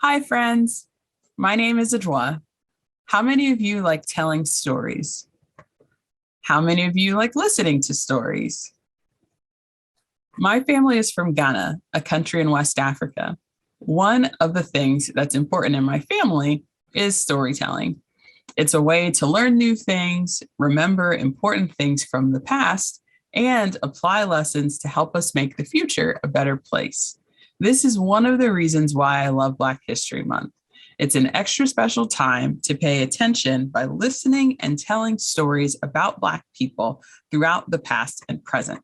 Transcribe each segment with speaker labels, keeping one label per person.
Speaker 1: Hi, friends. My name is Adwoa. How many of you like telling stories? How many of you like listening to stories? My family is from Ghana, a country in West Africa. One of the things that's important in my family is storytelling. It's a way to learn new things, remember important things from the past, and apply lessons to help us make the future a better place. This is one of the reasons why I love Black History Month. It's an extra special time to pay attention by listening and telling stories about Black people throughout the past and present.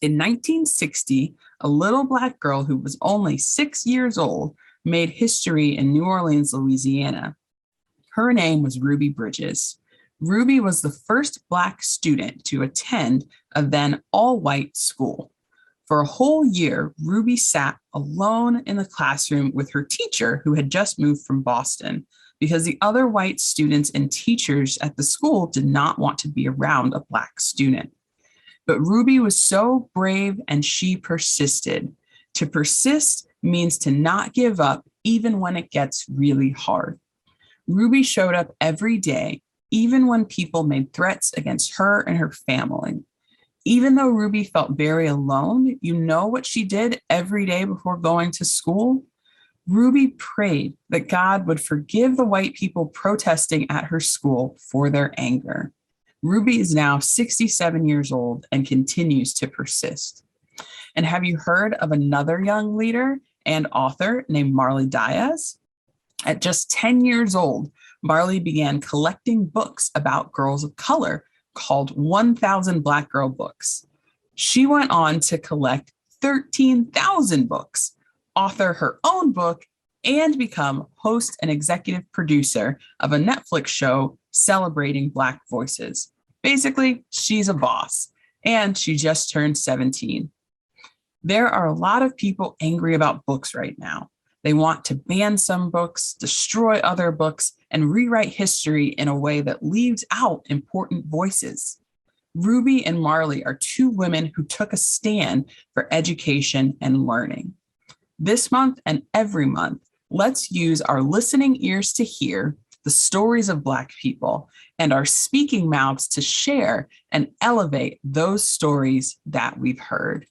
Speaker 1: In 1960, a little Black girl who was only 6 years old made history in New Orleans, Louisiana. Her name was Ruby Bridges. Ruby was the first Black student to attend a then all-white school. For a whole year, Ruby sat alone in the classroom with her teacher, who had just moved from Boston, because the other white students and teachers at the school did not want to be around a Black student. But Ruby was so brave and she persisted. To persist means to not give up even when it gets really hard. Ruby showed up every day, even when people made threats against her and her family. Even though Ruby felt very alone, you know what she did every day before going to school? Ruby prayed that God would forgive the white people protesting at her school for their anger. Ruby is now 67 years old and continues to persist. And have you heard of another young leader and author named Marley Diaz? At just 10 years old, Marley began collecting books about girls of color called 1,000 Black Girl Books. She went on to collect 13,000 books, author her own book, and become host and executive producer of a Netflix show celebrating Black voices. Basically, she's a boss, and she just turned 17. There are a lot of people angry about books right now. They want to ban some books, destroy other books, and rewrite history in a way that leaves out important voices. Ruby and Marley are two women who took a stand for education and learning. This month and every month, let's use our listening ears to hear the stories of Black people and our speaking mouths to share and elevate those stories that we've heard.